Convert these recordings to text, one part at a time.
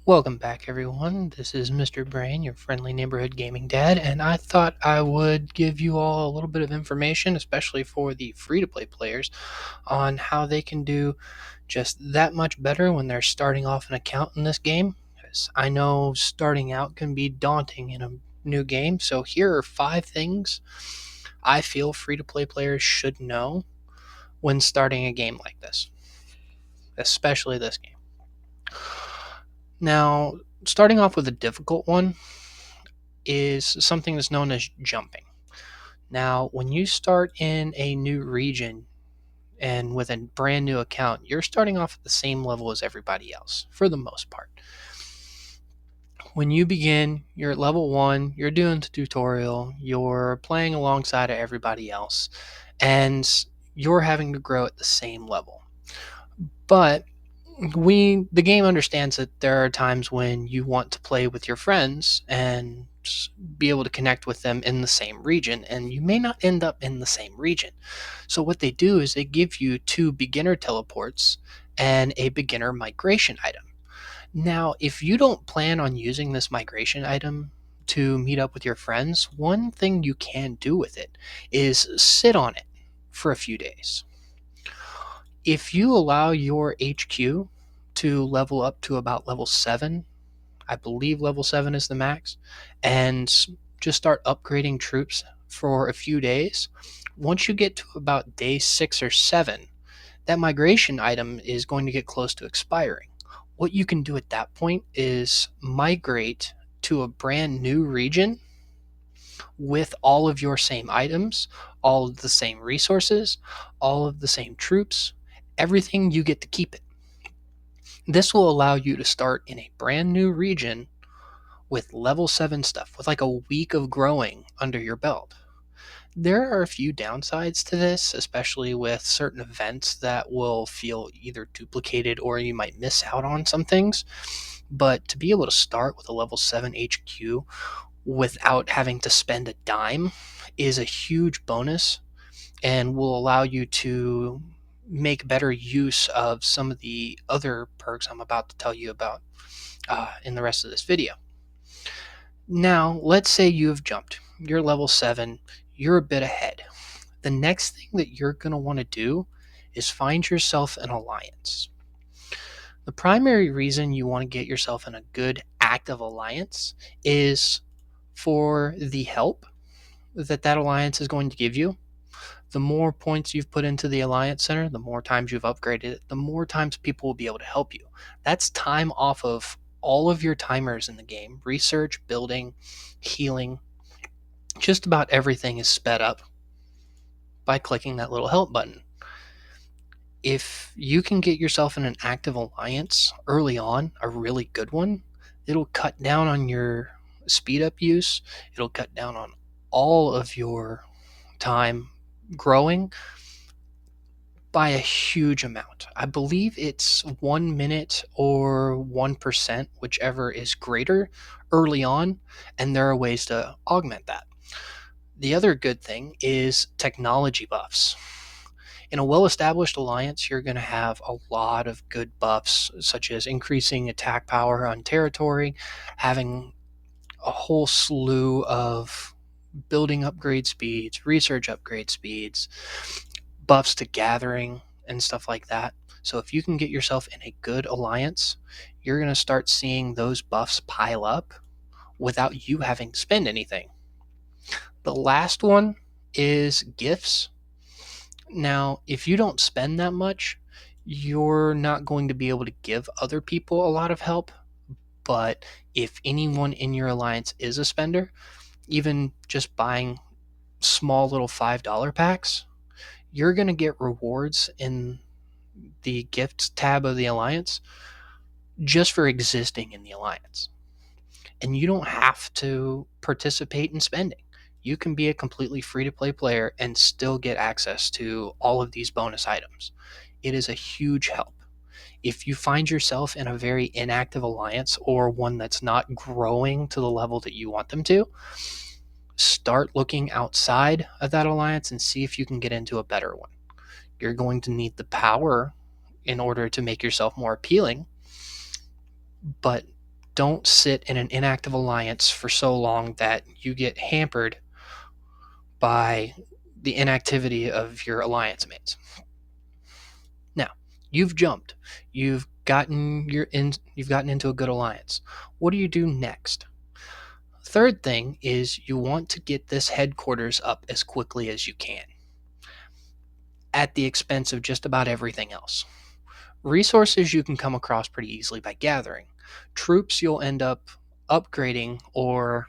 Welcome back, everyone. This is Mr. Brain, your friendly neighborhood gaming dad, and I thought I would give you all a little bit of information, especially for the free to play players, on how they can do just that much better when they're starting off an account in this game. 'Cause I know starting out can be daunting in a new game, so here are 5 things I feel free to play players should know when starting a game like this, especially this game. Now, starting off with a difficult one is something that's known as jumping. Now, when you start in a new region and with a brand new account, you're starting off at the same level as everybody else for the most part. When you begin, you're at level 1, you're doing the tutorial, you're playing alongside of everybody else, and you're having to grow at the same level. But the game understands that there are times when you want to play with your friends and be able to connect with them in the same region, and you may not end up in the same region. So what they do is they give you 2 beginner teleports and a beginner migration item. Now, if you don't plan on using this migration item to meet up with your friends, one thing you can do with it is sit on it for a few days. If you allow your HQ to level up to about level 7, I believe level 7 is the max, and just start upgrading troops for a few days, once you get to about day 6 or 7, that migration item is going to get close to expiring. What you can do at that point is migrate to a brand new region with all of your same items, all of the same resources, all of the same troops, everything. You get to keep it. This will allow you to start in a brand new region with level 7 stuff, with like a week of growing under your belt. There are a few downsides to this, especially with certain events that will feel either duplicated or you might miss out on some things. But to be able to start with a level 7 HQ without having to spend a dime is a huge bonus and will allow you to make better use of some of the other perks I'm about to tell you about in the rest of this video. Now, let's say you have jumped. You're level 7, you're a bit ahead. The next thing that you're going to want to do is find yourself an alliance. The primary reason you want to get yourself in a good active alliance is for the help that alliance is going to give you. The more points you've put into the alliance center, the more times you've upgraded it, the more times people will be able to help you. That's time off of all of your timers in the game. Research, building, healing, just about everything is sped up by clicking that little help button. If you can get yourself in an active alliance early on, a really good one, it'll cut down on your speed up use. It'll cut down on all of your time growing by a huge amount. I believe it's 1 minute or 1%, whichever is greater early on, and there are ways to augment that. The other good thing is technology buffs. In a well-established alliance, you're going to have a lot of good buffs, such as increasing attack power on territory, having a whole slew of building upgrade speeds, research upgrade speeds, buffs to gathering, and stuff like that. So if you can get yourself in a good alliance, you're going to start seeing those buffs pile up without you having to spend anything. The last one is gifts. Now, if you don't spend that much, you're not going to be able to give other people a lot of help. But if anyone in your alliance is a spender, even just buying small little $5 packs, you're going to get rewards in the gifts tab of the alliance just for existing in the alliance. And you don't have to participate in spending. You can be a completely free to play player and still get access to all of these bonus items. It is a huge help. If you find yourself in a very inactive alliance or one that's not growing to the level that you want them to, start looking outside of that alliance and see if you can get into a better one. You're going to need the power in order to make yourself more appealing, but don't sit in an inactive alliance for so long that you get hampered by the inactivity of your alliance mates. Now, you've jumped. You've gotten into a good alliance. What do you do next? Third thing is you want to get this headquarters up as quickly as you can, at the expense of just about everything else. Resources you can come across pretty easily by gathering. Troops you'll end up upgrading or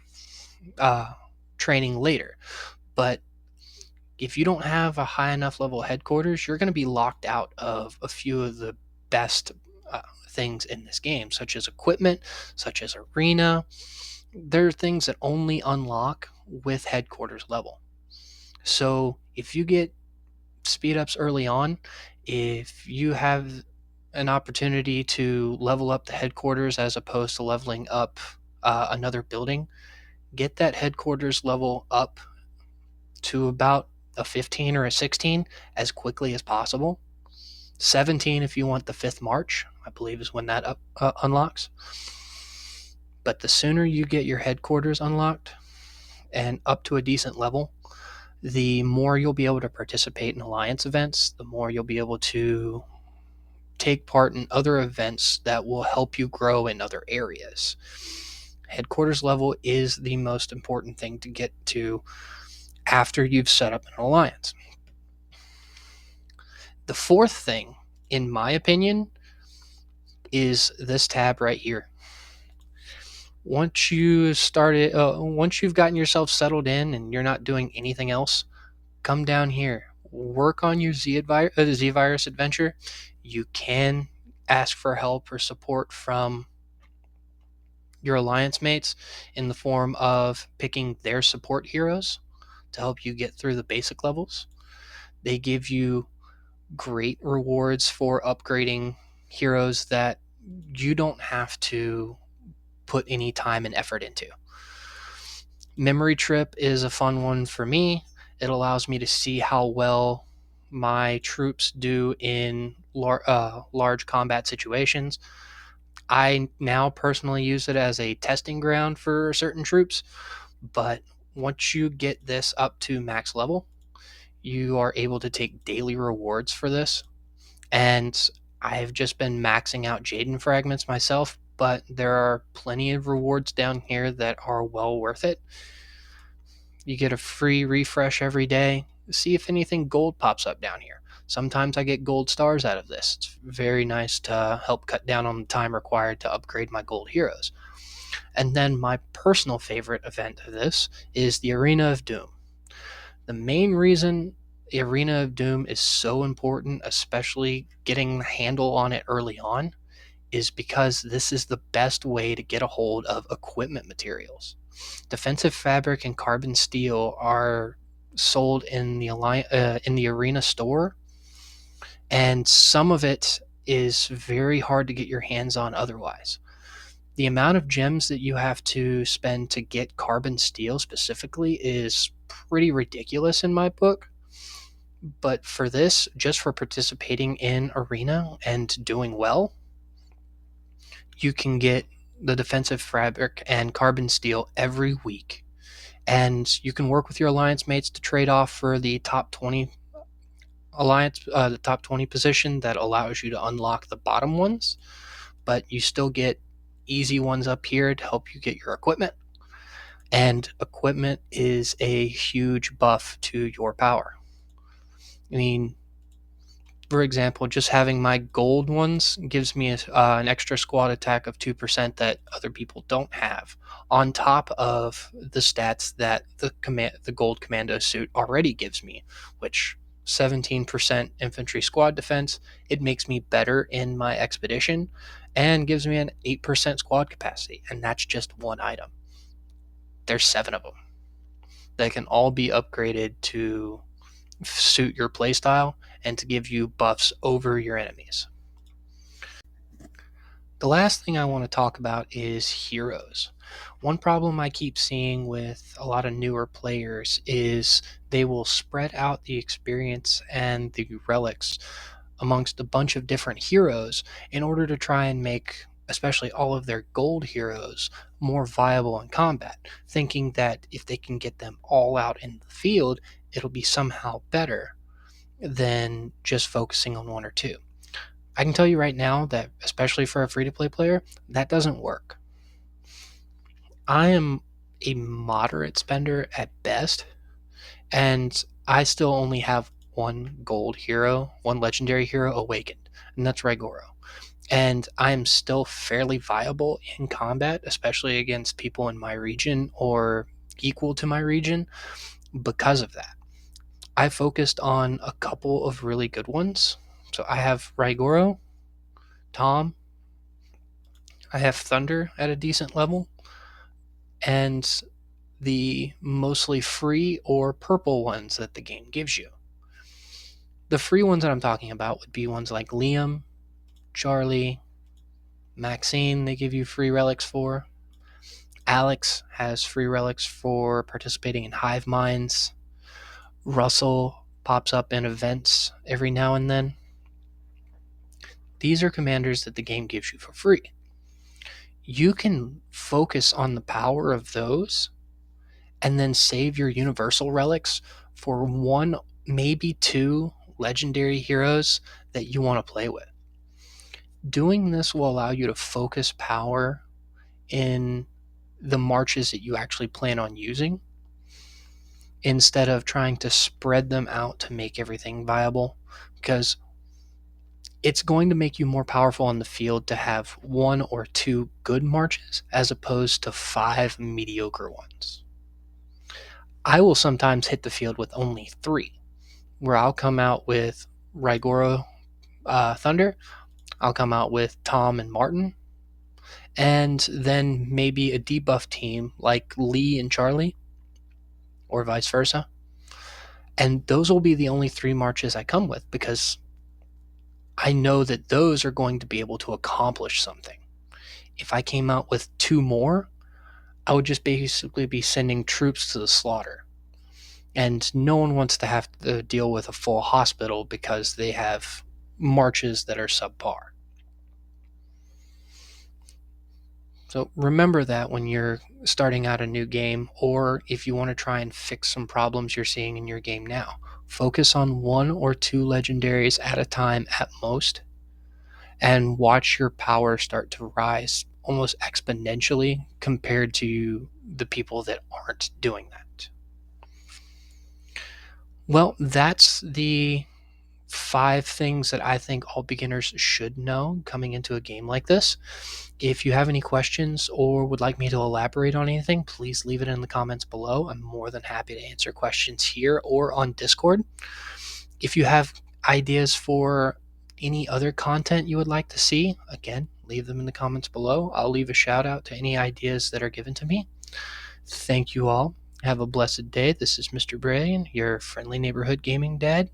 uh, training later. But if you don't have a high enough level headquarters, you're going to be locked out of a few of the best things in this game, such as equipment, such as arena. There are things that only unlock with headquarters level. So if you get speed ups early on, if you have an opportunity to level up the headquarters as opposed to leveling up another building, get that headquarters level up to about a 15 or a 16 as quickly as possible. 17 if you want the fifth march, I believe is when that unlocks. But the sooner you get your headquarters unlocked and up to a decent level, the more you'll be able to participate in alliance events, the more you'll be able to take part in other events that will help you grow in other areas. Headquarters level is the most important thing to get to after you've set up an alliance. The fourth thing, in my opinion, is this tab right here. Once you've gotten yourself settled in and you're not doing anything else, come down here, work on your Z-Virus adventure. You can ask for help or support from your alliance mates in the form of picking their support heroes to help you get through the basic levels. They give you great rewards for upgrading heroes that you don't have to put any time and effort into. Memory Trip is a fun one for me. It allows me to see how well my troops do in large combat situations. I now personally use it as a testing ground for certain troops, but once you get this up to max level, you are able to take daily rewards for this. And I've just been maxing out Jaden fragments myself, but there are plenty of rewards down here that are well worth it. You get a free refresh every day. See if anything gold pops up down here. Sometimes I get gold stars out of this. It's very nice to help cut down on the time required to upgrade my gold heroes. And then my personal favorite event of this is the Arena of Doom. The main reason the Arena of Doom is so important, especially getting the handle on it early on, is because this is the best way to get a hold of equipment materials. Defensive fabric and carbon steel are sold in the arena store, and some of it is very hard to get your hands on otherwise. The amount of gems that you have to spend to get carbon steel specifically is pretty ridiculous in my book. But for this, just for participating in arena and doing well, you can get the defensive fabric and carbon steel every week. And you can work with your alliance mates to trade off for the top 20 the top 20 position that allows you to unlock the bottom ones, but you still get easy ones up here to help you get your equipment. And equipment is a huge buff to your power. I mean, for example, just having my gold ones gives me an extra squad attack of 2% that other people don't have, on top of the stats that the gold commando suit already gives me, which 17% infantry squad defense. It makes me better in my expedition and gives me an 8% squad capacity, and that's just one item. There's 7 of them. They can all be upgraded to suit your playstyle and to give you buffs over your enemies. The last thing I want to talk about is heroes. One problem I keep seeing with a lot of newer players is they will spread out the experience and the relics amongst a bunch of different heroes in order to try and make especially all of their gold heroes, more viable in combat, thinking that if they can get them all out in the field, it'll be somehow better than just focusing on one or two. I can tell you right now that, especially for a free to play player, that doesn't work. I am a moderate spender at best, and I still only have one gold hero, one legendary hero awakened, and that's Raigoro. And I am still fairly viable in combat, especially against people in my region or equal to my region because of that. I focused on a couple of really good ones. So I have Raigoro, Tom, I have Thunder at a decent level, and the mostly free or purple ones that the game gives you. The free ones that I'm talking about would be ones like Liam, Charlie, Maxine, they give you free relics for. Alex has free relics for participating in hive minds. Russell pops up in events every now and then. These are commanders that the game gives you for free. You can focus on the power of those and then save your universal relics for one, maybe two legendary heroes that you want to play with. Doing this will allow you to focus power in the marches that you actually plan on using instead of trying to spread them out to make everything viable, because it's going to make you more powerful on the field to have one or two good marches as opposed to five mediocre ones. I will sometimes hit the field with only three, where I'll come out with Raigoro Thunder, I'll come out with Tom and Martin, and then maybe a debuff team like Lee and Charlie, or vice versa. And those will be the only three marches I come with because I know that those are going to be able to accomplish something. If I came out with two more, I would just basically be sending troops to the slaughter. And no one wants to have to deal with a full hospital because they have marches that are subpar. So remember that when you're starting out a new game, or if you want to try and fix some problems you're seeing in your game now. Focus on one or two legendaries at a time at most, and watch your power start to rise almost exponentially compared to the people that aren't doing that. Well, that's the 5 things that I think all beginners should know coming into a game like this. If you have any questions or would like me to elaborate on anything, please leave it in the comments below. I'm more than happy to answer questions here or on Discord. If you have ideas for any other content you would like to see, again, leave them in the comments below. I'll leave a shout out to any ideas that are given to me. Thank you all. Have a blessed day. This is Mr. Brilliant, your friendly neighborhood gaming dad.